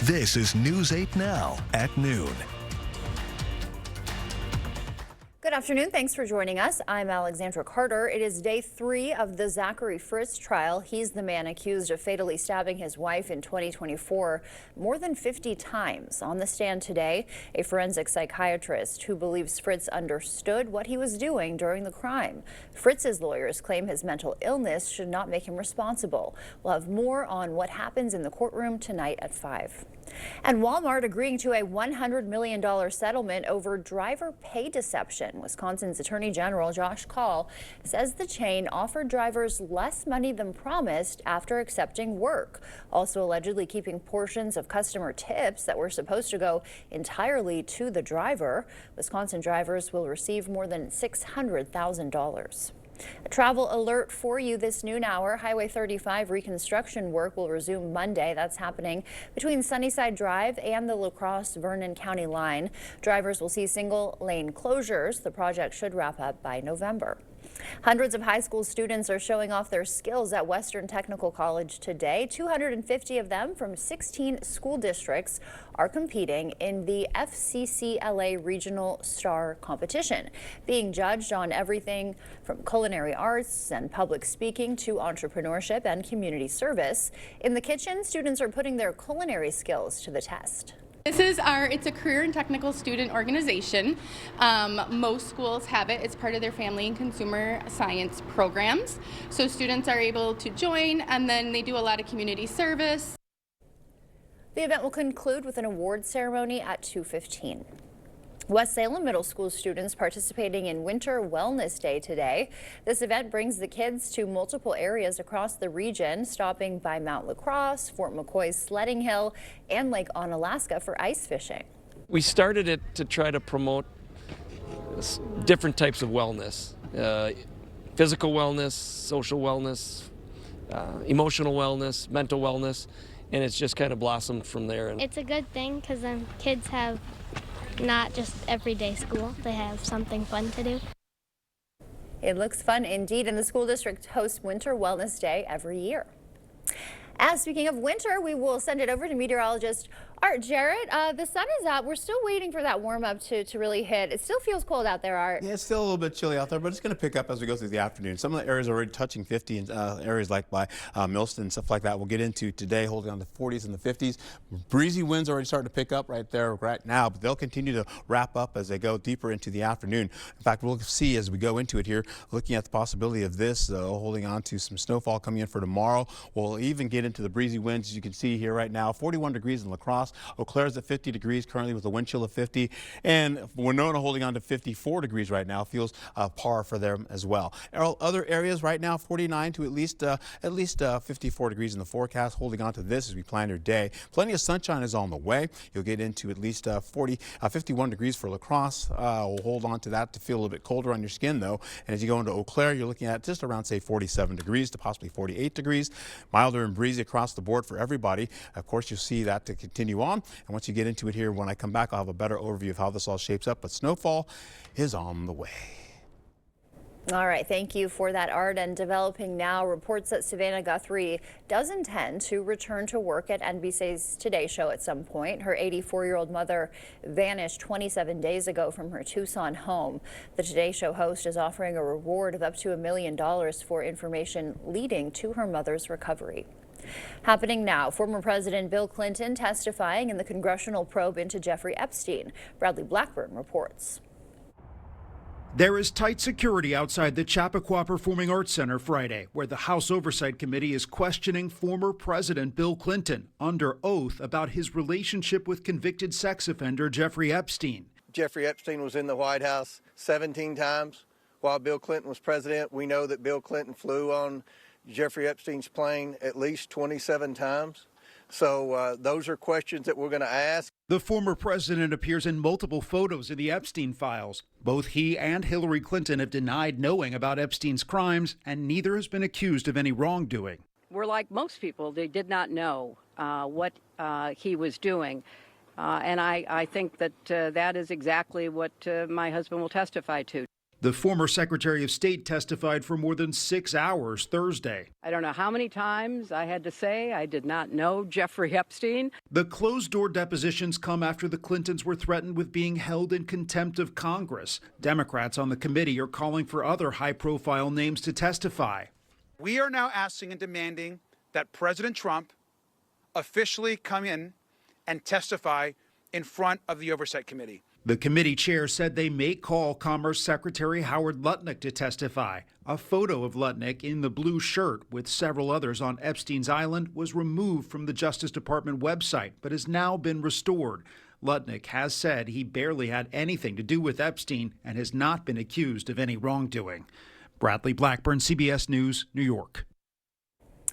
This is News 8 Now at noon. Good afternoon. Thanks for joining us. I'm Alexandra Carter. It is day 3 of the Zachary Fritz trial. He's the man accused of fatally stabbing his wife in 2024 more than 50 times. On the stand today, a forensic psychiatrist who believes Fritz understood what he was doing during the crime. Fritz's lawyers claim his mental illness should not make him responsible. We'll have more on what happens in the courtroom tonight at 5. And Walmart agreeing to a $100 million settlement over driver pay deception. Wisconsin's Attorney General Josh Kaul says the chain offered drivers less money than promised after accepting work, also allegedly keeping portions of customer tips that were supposed to go entirely to the driver. Wisconsin drivers will receive more than $600,000. A travel alert for you this noon hour. Highway 35 reconstruction work will resume Monday. That's happening between Sunnyside Drive and the La Crosse-Vernon County line. Drivers will see single lane closures. The project should wrap up by November. Hundreds of high school students are showing off their skills at Western Technical College today. 250 of them from 16 school districts are competing in the FCCLA Regional Star Competition, being judged on everything from culinary arts and public speaking to entrepreneurship and community service. In the kitchen, students are putting their culinary skills to the test. It's a career and technical student organization. Most schools have it. It's part of their family and consumer science programs. So students are able to join, and then they do a lot of community service. The event will conclude with an award ceremony at 2:15. West Salem Middle School students participating in Winter Wellness Day today. This event brings the kids to multiple areas across the region, stopping by Mount La Crosse, Fort McCoy's Sledding Hill, and Lake Onalaska for ice fishing. We started it to try to promote different types of wellness, physical wellness, social wellness, emotional wellness, mental wellness, and it's just kind of blossomed from there. It's a good thing because kids have not just everyday school. They have something fun to do. It looks fun indeed, and the school district hosts Winter Wellness Day every year. As speaking of winter, we will send it over to meteorologist Art Jarrett. The sun is out. We're still waiting for that warm up to really hit. It still feels cold out there, Art. Yeah, it's still a little bit chilly out there, but it's going to pick up as we go through the afternoon. Some of the areas are already touching 50 in areas like by Millston and stuff like that. We'll get into today, holding on to 40s and the 50s. Breezy winds already starting to pick up right there right now, but they'll continue to wrap up as they go deeper into the afternoon. In fact, we'll see as we go into it here, looking at the possibility of this, holding on to some snowfall coming in for tomorrow. We'll even get into the breezy winds, as you can see here right now. 41 degrees in La Crosse. Eau Claire's at 50 degrees currently with a wind chill of 50. And Winona holding on to 54 degrees right now. Feels par for them as well. Other areas right now, 49 to at least 54 degrees in the forecast. Holding on to this as we plan your day. Plenty of sunshine is on the way. You'll get into at least 51 degrees for La Crosse. We'll hold on to that to feel a little bit colder on your skin though. And as you go into Eau Claire, you're looking at just around say 47 degrees to possibly 48 degrees. Milder and breezy across the board for everybody. Of course, you'll see that to continue on. And once you get into it here, when I come back, I'll have a better overview of how this all shapes up. But snowfall is on the way. All right, thank you for that, Art. And developing now, reports that Savannah Guthrie does intend to return to work at NBC's Today Show at some point. Her 84-year-old mother vanished 27 days ago from her Tucson home. The Today Show host is offering a reward of up to $1 million for information leading to her mother's recovery. Happening now, former President Bill Clinton testifying in the congressional probe into Jeffrey Epstein. Bradley Blackburn reports. There is tight security outside the Chappaqua Performing Arts Center Friday, where the House Oversight Committee is questioning former President Bill Clinton under oath about his relationship with convicted sex offender Jeffrey Epstein. Jeffrey Epstein was in the White House 17 times while Bill Clinton was president. We know that Bill Clinton flew on Jeffrey Epstein's plane at least 27 times. So those are questions that we're going to ask. The former president appears in multiple photos in the Epstein files. Both he and Hillary Clinton have denied knowing about Epstein's crimes, and neither has been accused of any wrongdoing. We're like most people. They did not know what he was doing. And I think that that is exactly what my husband will testify to. The former Secretary of State testified for more than 6 hours Thursday. I don't know how many times I had to say I did not know Jeffrey Epstein. The closed-door depositions come after the Clintons were threatened with being held in contempt of Congress. Democrats on the committee are calling for other high-profile names to testify. We are now asking and demanding that President Trump officially come in and testify in front of the Oversight Committee. The committee chair said they may call Commerce Secretary Howard Lutnick to testify. A photo of Lutnick in the blue shirt with several others on Epstein's Island was removed from the Justice Department website, but has now been restored. Lutnick has said he barely had anything to do with Epstein and has not been accused of any wrongdoing. Bradley Blackburn, CBS News, New York.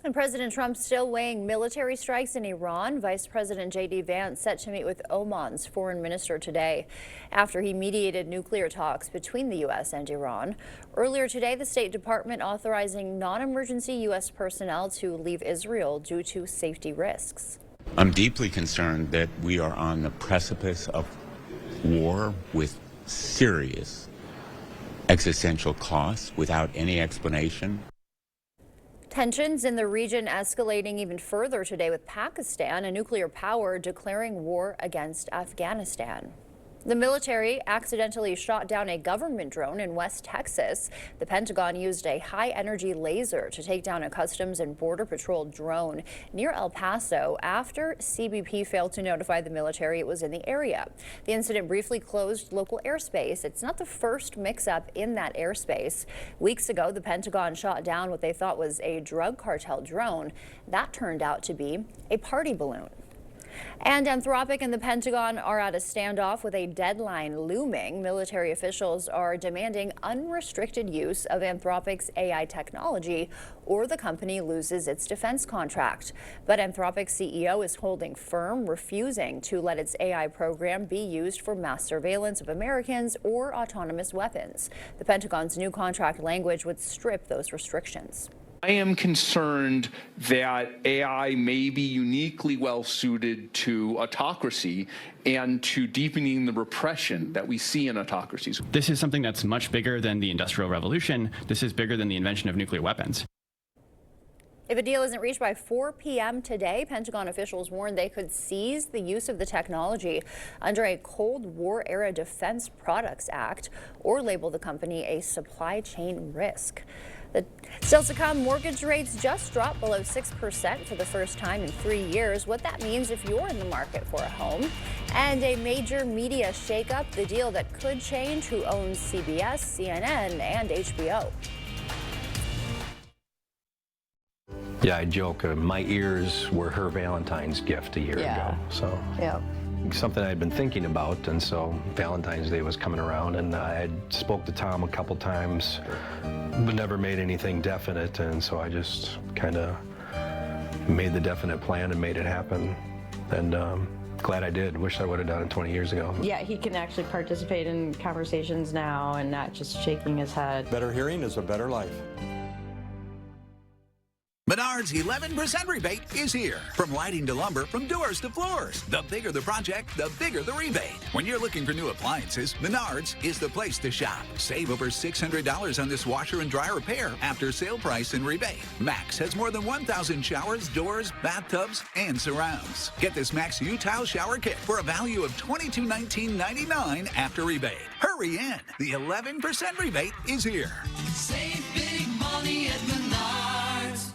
And President Trump still weighing military strikes in Iran. Vice President J.D. Vance set to meet with Oman's foreign minister today after he mediated nuclear talks between the U.S. and Iran. Earlier today, the State Department authorizing non-emergency U.S. personnel to leave Israel due to safety risks. I'm deeply concerned that we are on the precipice of war with serious existential costs without any explanation. Tensions in the region escalating even further today with Pakistan, a nuclear power, declaring war against Afghanistan. The military accidentally shot down a government drone in West Texas. The Pentagon used a high-energy laser to take down a Customs and Border Patrol drone near El Paso after CBP failed to notify the military it was in the area. The incident briefly closed local airspace. It's not the first mix-up in that airspace. Weeks ago, the Pentagon shot down what they thought was a drug cartel drone. That turned out to be a party balloon. And Anthropic and the Pentagon are at a standoff with a deadline looming. Military officials are demanding unrestricted use of Anthropic's AI technology or the company loses its defense contract. But Anthropic's CEO is holding firm, refusing to let its AI program be used for mass surveillance of Americans or autonomous weapons. The Pentagon's new contract language would strip those restrictions. I am concerned that AI may be uniquely well suited to autocracy and to deepening the repression that we see in autocracies. This is something that's much bigger than the Industrial Revolution. This is bigger than the invention of nuclear weapons. If a deal isn't reached by 4 p.m. today, Pentagon officials warned they could seize the use of the technology under a Cold War-era Defense Products Act or label the company a supply chain risk. Still to come, mortgage rates just dropped below 6% for the first time in 3 years. What that means if you're in the market for a home. And a major media shakeup, the deal that could change who owns CBS, CNN, and HBO. Yeah, I joke, my ears were her Valentine's gift a year ago. So Yeah. something I'd been thinking about, and so Valentine's Day was coming around, and I spoke to Tom a couple times, but never made anything definite, and so I just kind of made the definite plan and made it happen, and glad I did. Wish I would have done it 20 years ago. Yeah, he can actually participate in conversations now and not just shaking his head. Better hearing is a better life. Menards 11% rebate is here. From lighting to lumber, from doors to floors. The bigger the project, the bigger the rebate. When you're looking for new appliances, Menards is the place to shop. Save over $600 on this washer and dryer repair after sale price and rebate. Max has more than 1,000 showers, doors, bathtubs, and surrounds. Get this Max U-Tile shower kit for a value of $2219.99 after rebate. Hurry in. The 11% rebate is here. Save big money at Menards.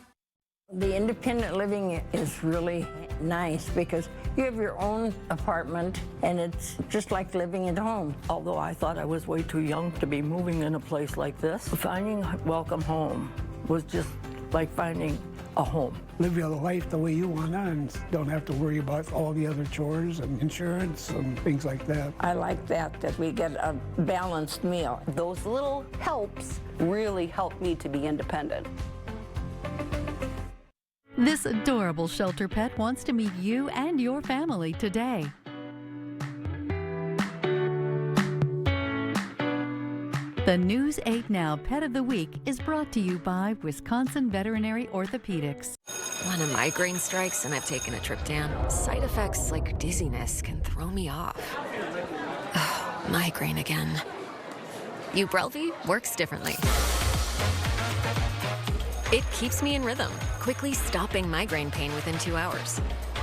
The independent living is really nice because you have your own apartment and it's just like living at home. Although I thought I was way too young to be moving in a place like this, finding Welcome Home was just like finding a home. Live your life the way you want to and don't have to worry about all the other chores and insurance and things like that. I like that we get a balanced meal. Those little helps really help me to be independent. This adorable shelter pet wants to meet you and your family today. The News 8 Now Pet of the Week is brought to you by Wisconsin Veterinary Orthopedics. When a migraine strikes and I've taken a Triptan, side effects like dizziness can throw me off. Migraine again. Ubrelvy works differently. It keeps me in rhythm, quickly stopping migraine pain within 2 hours.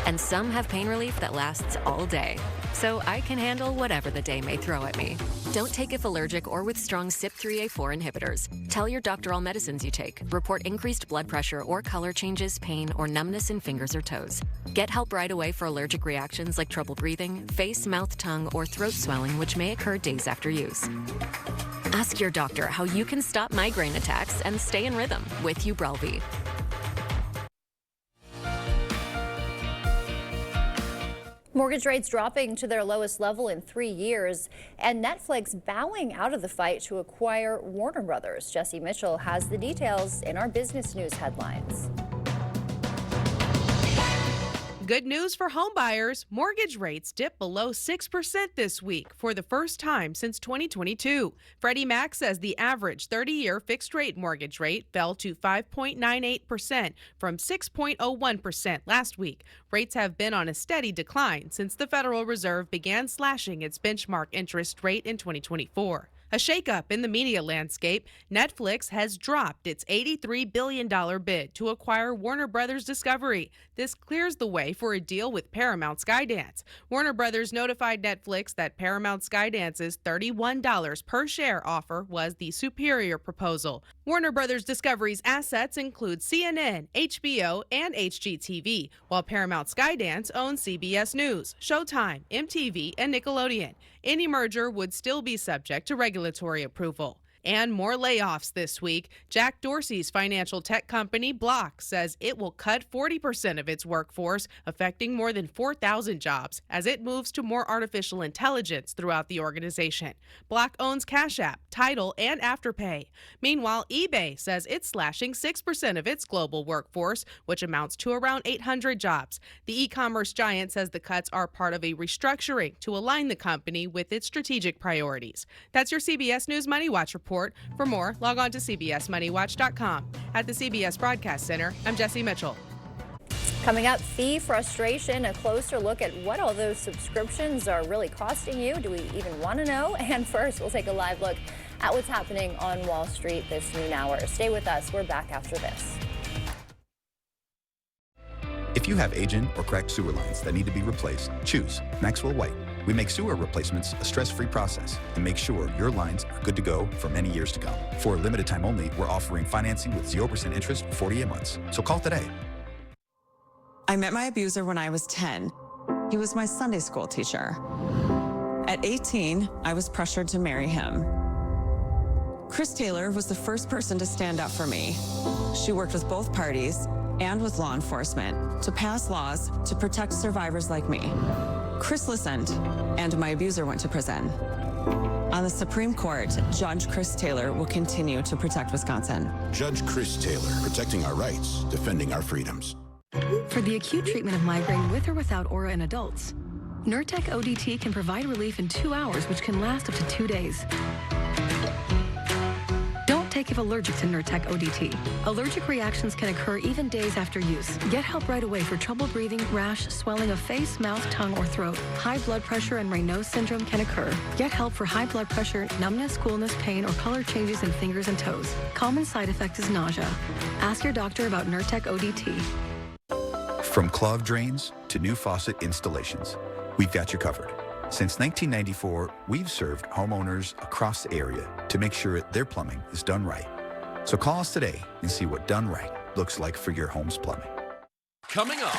And some have pain relief that lasts all day, so I can handle whatever the day may throw at me. Don't take if allergic or with strong CYP3A4 inhibitors. Tell your doctor all medicines you take. Report increased blood pressure or color changes, pain, or numbness in fingers or toes. Get help right away for allergic reactions like trouble breathing, face, mouth, tongue, or throat swelling, which may occur days after use. Ask your doctor how you can stop migraine attacks and stay in rhythm with Ubrelvy. Mortgage rates dropping to their lowest level in 3 years, and Netflix bowing out of the fight to acquire Warner Brothers. Jesse Mitchell has the details in our business news headlines. Good news for homebuyers. Mortgage rates dipped below 6% this week for the first time since 2022. Freddie Mac says the average 30-year fixed-rate mortgage rate fell to 5.98% from 6.01% last week. Rates have been on a steady decline since the Federal Reserve began slashing its benchmark interest rate in 2024. A shakeup in the media landscape. Netflix has dropped its $83 billion bid to acquire Warner Brothers Discovery. This clears the way for a deal with Paramount Skydance. Warner Brothers notified Netflix that Paramount Skydance's $31 per share offer was the superior proposal. Warner Brothers Discovery's assets include CNN, HBO, and HGTV, while Paramount Skydance owns CBS News, Showtime, MTV, and Nickelodeon. Any merger would still be subject to regulatory approval. And more layoffs this week. Jack Dorsey's financial tech company, Block, says it will cut 40% of its workforce, affecting more than 4,000 jobs, as it moves to more artificial intelligence throughout the organization. Block owns Cash App, Tidal, and Afterpay. Meanwhile, eBay says it's slashing 6% of its global workforce, which amounts to around 800 jobs. The e-commerce giant says the cuts are part of a restructuring to align the company with its strategic priorities. That's your CBS News Money Watch report. For more, log on to CBSMoneyWatch.com. At the CBS Broadcast Center, I'm Jesse Mitchell. Coming up, fee frustration, a closer look at what all those subscriptions are really costing you. Do we even want to know? And first, we'll take a live look at what's happening on Wall Street this noon hour. Stay with us. We're back after this. If you have aging or cracked sewer lines that need to be replaced, choose Maxwell White. We make sewer replacements a stress-free process and make sure your lines are good to go for many years to come. For a limited time only, we're offering financing with 0% interest for 48 months. So call today. I met my abuser when I was 10. He was my Sunday school teacher. At 18, I was pressured to marry him. Chris Taylor was the first person to stand up for me. She worked with both parties and with law enforcement to pass laws to protect survivors like me. Chris listened, and my abuser went to prison. On the Supreme Court, Judge Chris Taylor will continue to protect Wisconsin. Judge Chris Taylor, protecting our rights, defending our freedoms. For the acute treatment of migraine with or without aura in adults, Nurtec ODT can provide relief in 2 hours, which can last up to 2 days. Take if allergic to Nurtec ODT. Allergic reactions can occur even days after use. Get help right away for trouble breathing, rash, swelling of face, mouth, tongue, or throat. High blood pressure and Raynaud's syndrome can occur. Get help for high blood pressure, numbness, coolness, pain, or color changes in fingers and toes. Common side effect is nausea. Ask your doctor about Nurtec ODT. From clogged drains to new faucet installations, we've got you covered. Since 1994, we've served homeowners across the area to make sure their plumbing is done right. So call us today and see what done right looks like for your home's plumbing. Coming up,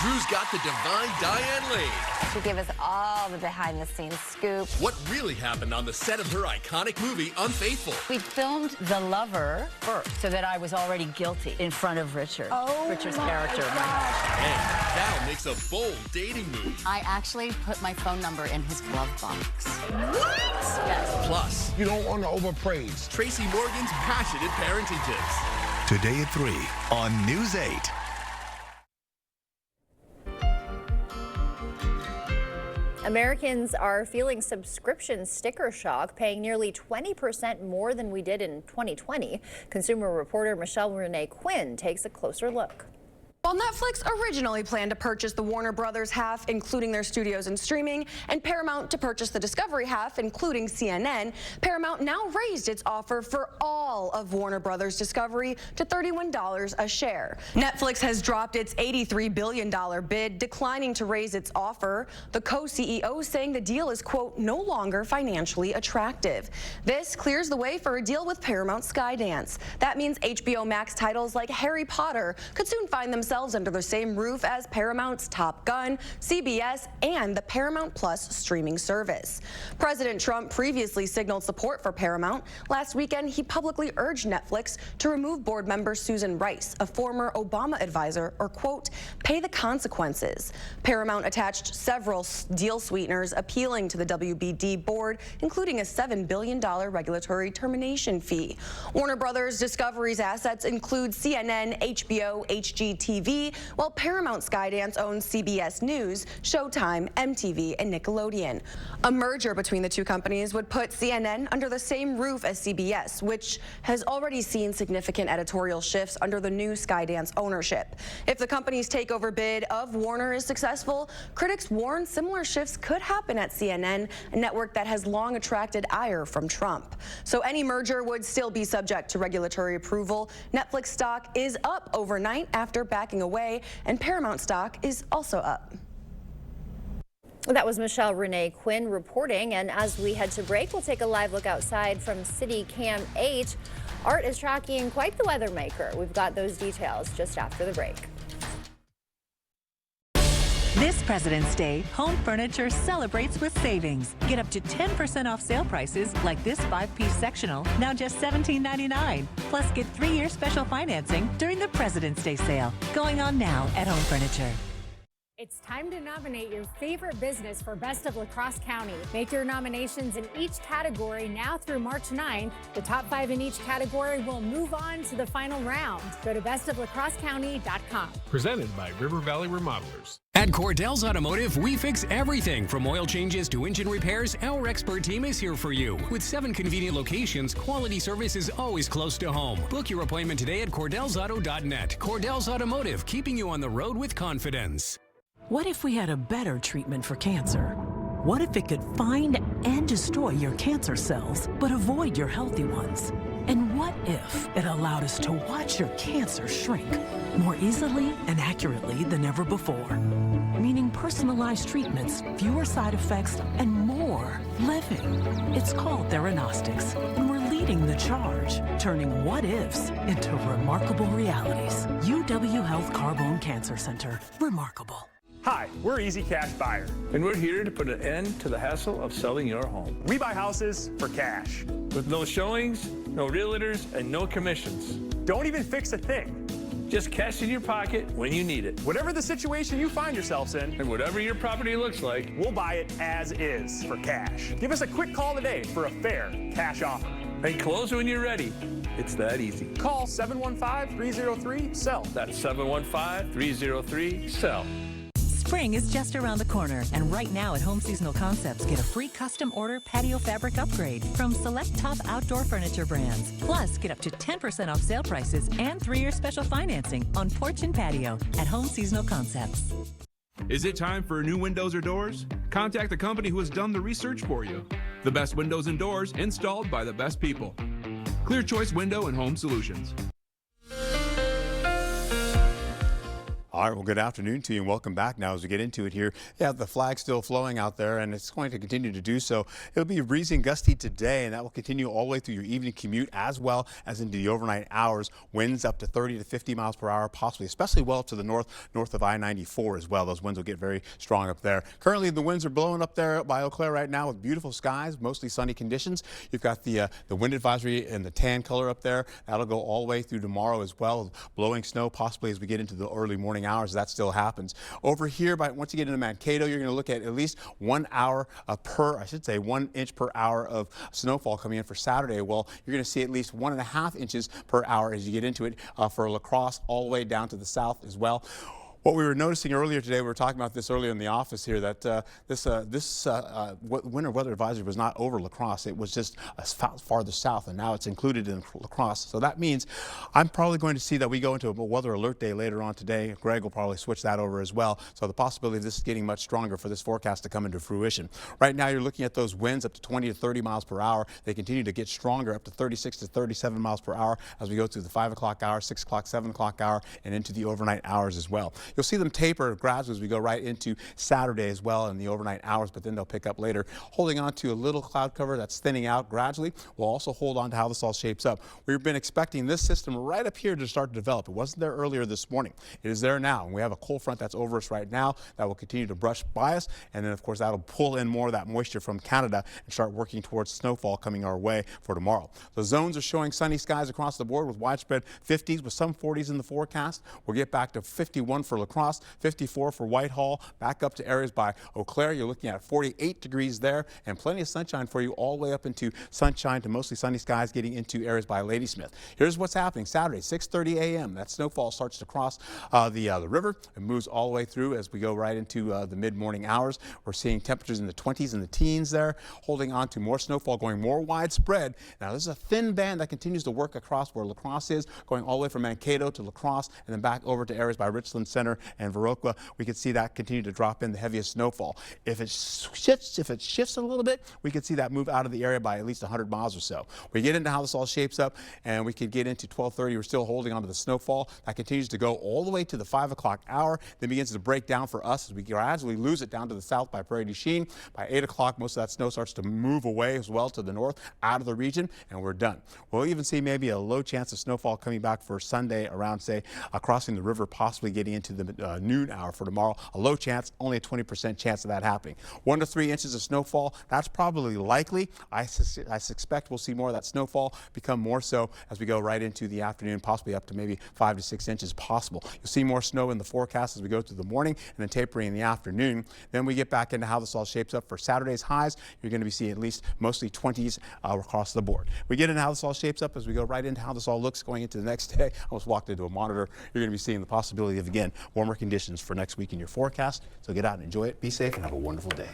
Drew's got the divine Diane Lane. To give us all the behind-the-scenes scoop. What really happened on the set of her iconic movie, Unfaithful. We filmed The Lover first, so that I was already guilty in front of Richard. Richard's character. And Val makes a bold dating move. I actually put my phone number in his glove box. What? Yes. Plus, you don't want to overpraise. Tracy Morgan's passionate parenting tips. Today at 3 on News 8. Americans are feeling subscription sticker shock, paying nearly 20% more than we did in 2020. Consumer reporter Michelle Renee Quinn takes a closer look. While Netflix originally planned to purchase the Warner Brothers half, including their studios and streaming, and Paramount to purchase the Discovery half, including CNN, Paramount now raised its offer for all of Warner Brothers Discovery to $31 a share. Netflix has dropped its $83 billion bid, declining to raise its offer. The co-CEO saying the deal is, quote, no longer financially attractive. This clears the way for a deal with Paramount Skydance. That means HBO Max titles like Harry Potter could soon find themselves under the same roof as Paramount's Top Gun, CBS, and the Paramount Plus streaming service. President Trump previously signaled support for Paramount. Last weekend, he publicly urged Netflix to remove board member Susan Rice, a former Obama advisor, or, quote, pay the consequences. Paramount attached several deal sweeteners appealing to the WBD board, including a $7 billion regulatory termination fee. Warner Brothers Discovery's assets include CNN, HBO, HGTV, while Paramount Skydance owns CBS News, Showtime, MTV, and Nickelodeon. A merger between the two companies would put CNN under the same roof as CBS, which has already seen significant editorial shifts under the new Skydance ownership. If the company's takeover bid of Warner is successful, critics warn similar shifts could happen at CNN, a network that has long attracted ire from Trump. So any merger would still be subject to regulatory approval. Netflix stock is up overnight after backing away, and Paramount stock is also up. That was Michelle Renee Quinn reporting, and as we head to break, we'll take a live look outside from City Cam 8. Art is tracking quite the weather maker. We've got those details just after the break. This President's Day, Home Furniture celebrates with savings. Get up to 10% off sale prices like this 5-piece sectional, now just $17.99. Plus get 3-year special financing during the President's Day sale, going on now at Home Furniture. It's time to nominate your favorite business for Best of La Crosse County. Make your nominations in each category now through March 9th. The top 5 in each category will move on to the final round. Go to bestoflacrossecounty.com. Presented by River Valley Remodelers. At Cordell's Automotive, we fix everything from oil changes to engine repairs. Our expert team is here for you. With 7 convenient locations, quality service is always close to home. Book your appointment today at cordellsauto.net. Cordell's Automotive, keeping you on the road with confidence. What if we had a better treatment for cancer? What if it could find and destroy your cancer cells, but avoid your healthy ones? And what if it allowed us to watch your cancer shrink more easily and accurately than ever before? Meaning personalized treatments, fewer side effects, and more living. It's called Theranostics, and we're leading the charge, turning what-ifs into remarkable realities. UW Health Carbone Cancer Center. Remarkable. Hi, we're Easy Cash Buyer, and we're here to put an end to the hassle of selling your home. We buy houses for cash, with no showings, no realtors, and no commissions. Don't even fix a thing. Just cash in your pocket when you need it. Whatever the situation you find yourselves in, and whatever your property looks like, we'll buy it as is for cash. Give us a quick call today for a fair cash offer. And close when you're ready. It's that easy. Call 715-303-SELL. That's 715-303-SELL. Spring is just around the corner, and right now at Home Seasonal Concepts, get a free custom order patio fabric upgrade from select top outdoor furniture brands. Plus, get up to 10% off sale prices and 3-year special financing on porch and patio at Home Seasonal Concepts. Is it time for new windows or doors? Contact the company who has done the research for you. The best windows and doors installed by the best people. Clear Choice Window and Home Solutions. All right, well, good afternoon to you and welcome back. Now, as we get into it here, yeah, the flag's still flowing out there and it's going to continue to do so. It'll be breezy and gusty today, and that will continue all the way through your evening commute as well as into the overnight hours. Winds up to 30 to 50 miles per hour, possibly, especially well to the north of I-94 as well. Those winds will get very strong up there. Currently, the winds are blowing up there by Eau Claire right now with beautiful skies, mostly sunny conditions. You've got the wind advisory in the tan color up there. That'll go all the way through tomorrow as well. Blowing snow possibly as we get into the early morning hours. That still happens. Over here, once you get into Mankato, you're going to look at least 1 inch per hour of snowfall coming in for Saturday. Well, you're going to see at least 1.5 inches per hour as you get into it for La Crosse all the way down to the south as well. What we were noticing earlier today, we were talking about this earlier in the office here, that this winter weather advisory was not over La Crosse. It was just farther south, and now it's included in La Crosse. So that means I'm probably going to see that we go into a weather alert day later on today. Greg will probably switch that over as well. So the possibility of this is getting much stronger for this forecast to come into fruition. Right now, you're looking at those winds up to 20 to 30 miles per hour. They continue to get stronger up to 36 to 37 miles per hour as we go through the 5 o'clock hour, 6 o'clock, 7 o'clock hour, and into the overnight hours as well. You'll see them taper gradually as we go right into Saturday as well in the overnight hours, but then they'll pick up later. Holding on to a little cloud cover that's thinning out gradually. We'll also hold on to how this all shapes up. We've been expecting this system right up here to start to develop. It wasn't there earlier this morning. It is there now, and we have a cold front that's over us right now that will continue to brush by us, and then of course that'll pull in more of that moisture from Canada and start working towards snowfall coming our way for tomorrow. The zones are showing sunny skies across the board with widespread 50s with some 40s in the forecast. We'll get back to 51 for La Crosse, 54 for Whitehall, back up to areas by Eau Claire. You're looking at 48 degrees there, and plenty of sunshine for you all the way up into sunshine to mostly sunny skies getting into areas by Ladysmith. Here's what's happening Saturday, 6:30 a.m. That snowfall starts to cross the river and moves all the way through as we go right into the mid-morning hours. We're seeing temperatures in the 20s and the teens there, holding on to more snowfall, going more widespread. Now, this is a thin band that continues to work across where La Crosse is, going all the way from Mankato to La Crosse and then back over to areas by Richland Center and Viroqua. We could see that continue to drop in the heaviest snowfall. If it shifts a little bit, we could see that move out of the area by at least 100 miles or so. We get into how this all shapes up, and we could get into 12:30. We're still holding on to the snowfall. That continues to go all the way to the 5 o'clock hour, then begins to break down for us as we gradually lose it down to the south by Prairie du Chien. By 8 o'clock, most of that snow starts to move away as well to the north out of the region, and we're done. We'll even see maybe a low chance of snowfall coming back for Sunday around, say, crossing the river, possibly getting into the noon hour for tomorrow. A low chance, only a 20% chance of that happening. 1 to 3 inches of snowfall, that's probably likely. I suspect we'll see more of that snowfall become more so as we go right into the afternoon, possibly up to maybe 5 to 6 inches possible. You'll see more snow in the forecast as we go through the morning and then tapering in the afternoon. Then we get back into how this all shapes up for Saturday's highs. You're going to be seeing at least mostly 20s across the board. We get into how this all shapes up as we go right into how this all looks going into the next day. I almost walked into a monitor. You're going to be seeing the possibility of, again, warmer conditions for next week in your forecast. So get out and enjoy it. Be safe and have a wonderful day.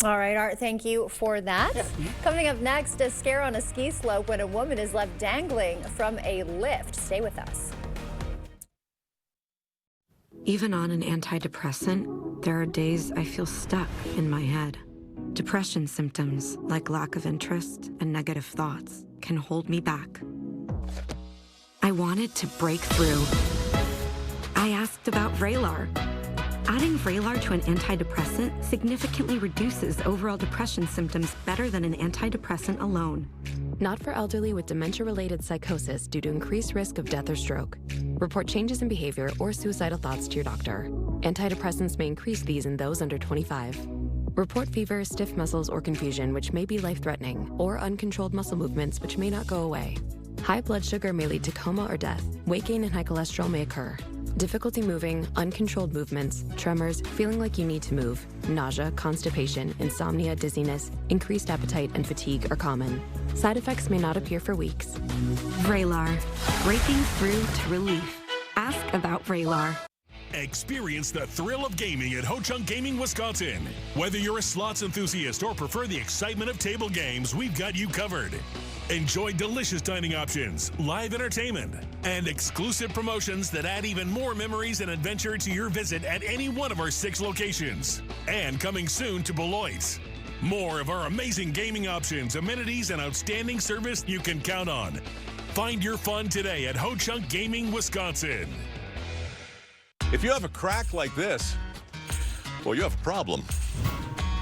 All right, Art, thank you for that. Coming up next, a scare on a ski slope when a woman is left dangling from a lift. Stay with us. Even on an antidepressant, there are days I feel stuck in my head. Depression symptoms like lack of interest and negative thoughts can hold me back. I wanted to break through. I asked about Vraylar. Adding Vraylar to an antidepressant significantly reduces overall depression symptoms better than an antidepressant alone. Not for elderly with dementia-related psychosis due to increased risk of death or stroke. Report changes in behavior or suicidal thoughts to your doctor. Antidepressants may increase these in those under 25. Report fever, stiff muscles, or confusion, which may be life-threatening, or uncontrolled muscle movements, which may not go away. High blood sugar may lead to coma or death. Weight gain and high cholesterol may occur. Difficulty moving, uncontrolled movements, tremors, feeling like you need to move, nausea, constipation, insomnia, dizziness, increased appetite, and fatigue are common. Side effects may not appear for weeks. Vraylar, breaking through to relief. Ask about Vraylar. Experience the thrill of gaming at Ho-Chunk Gaming, Wisconsin. Whether you're a slots enthusiast or prefer the excitement of table games, we've got you covered. Enjoy delicious dining options, live entertainment, and exclusive promotions that add even more memories and adventure to your visit at any one of our 6 locations. And coming soon to Beloit. More of our amazing gaming options, amenities, and outstanding service you can count on. Find your fun today at Ho-Chunk Gaming, Wisconsin. If you have a crack like this, well, you have a problem.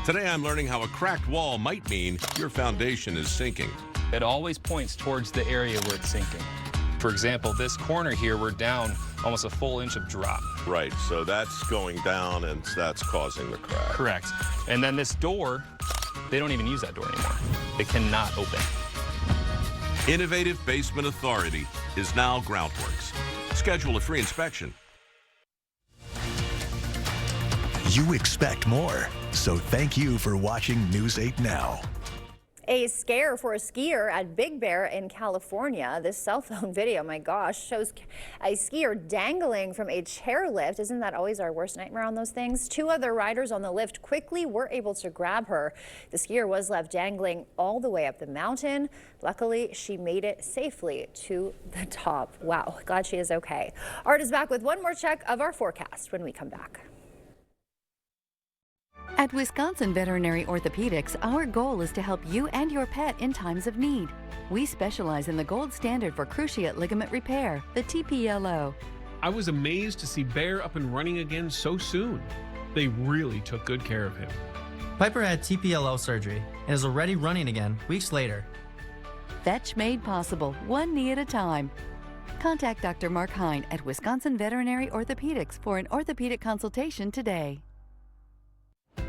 Today I'm learning how a cracked wall might mean your foundation is sinking. It always points towards the area where it's sinking. For example, this corner here, we're down almost a full inch of drop. Right, so that's going down and that's causing the crack. Correct. And then this door, they don't even use that door anymore. It cannot open. Innovative Basement Authority is now Groundworks. Schedule a free inspection. You expect more, so thank you for watching News 8 Now. A scare for a skier at Big Bear in California. This cell phone video, my gosh, shows a skier dangling from a chairlift. Isn't that always our worst nightmare on those things? 2 other riders on the lift quickly were able to grab her. The skier was left dangling all the way up the mountain. Luckily, she made it safely to the top. Wow, glad she is okay. Art is back with one more check of our forecast when we come back. At Wisconsin Veterinary Orthopedics, our goal is to help you and your pet in times of need. We specialize in the gold standard for cruciate ligament repair, the TPLO. I was amazed to see Bear up and running again so soon. They really took good care of him. Piper had TPLO surgery and is already running again weeks later. Fetch made possible, one knee at a time. Contact Dr. Mark Hine at Wisconsin Veterinary Orthopedics for an orthopedic consultation today.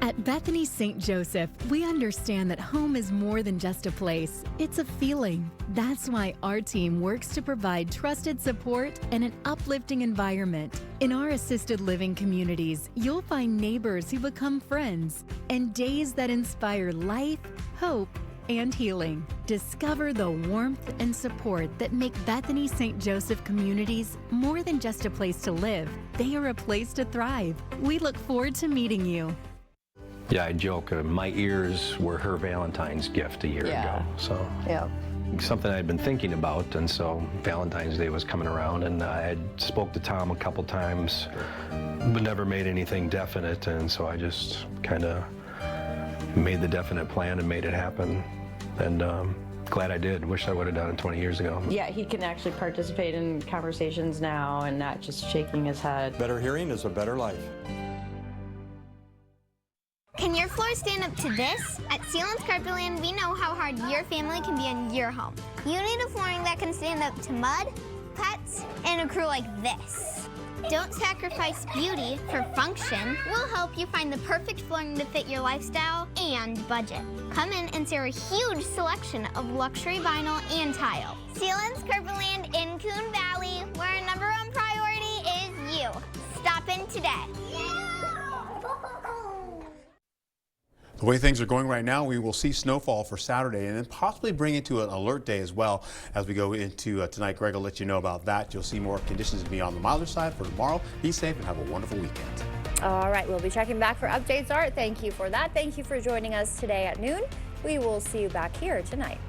At Bethany St. Joseph, we understand that home is more than just a place, it's a feeling. That's why our team works to provide trusted support and an uplifting environment. In our assisted living communities, you'll find neighbors who become friends and days that inspire life, hope, and healing. Discover the warmth and support that make Bethany St. Joseph communities more than just a place to live. They are a place to thrive. We look forward to meeting you. Yeah, I joke, my ears were her Valentine's gift a year ago. So something I'd been thinking about, and so Valentine's Day was coming around, and I had spoke to Tom a couple times, but never made anything definite, and so I just kind of made the definite plan and made it happen, and glad I did. Wish I would have done it 20 years ago. Yeah, he can actually participate in conversations now and not just shaking his head. Better hearing is a better life. Can your floor stand up to this? At Sealands Carpetland, we know how hard your family can be on your home. You need a flooring that can stand up to mud, pets, and a crew like this. Don't sacrifice beauty for function. We'll help you find the perfect flooring to fit your lifestyle and budget. Come in and see our huge selection of luxury vinyl and tile. Sealands Carpetland in Coon Valley, where our #1 priority is you. Stop in today. The way things are going right now, we will see snowfall for Saturday and then possibly bring it to an alert day as well as we go into tonight. Greg will let you know about that. You'll see more conditions to be on the milder side for tomorrow. Be safe and have a wonderful weekend. All right, we'll be checking back for updates. Art, thank you for that. Thank you for joining us today at noon. We will see you back here tonight.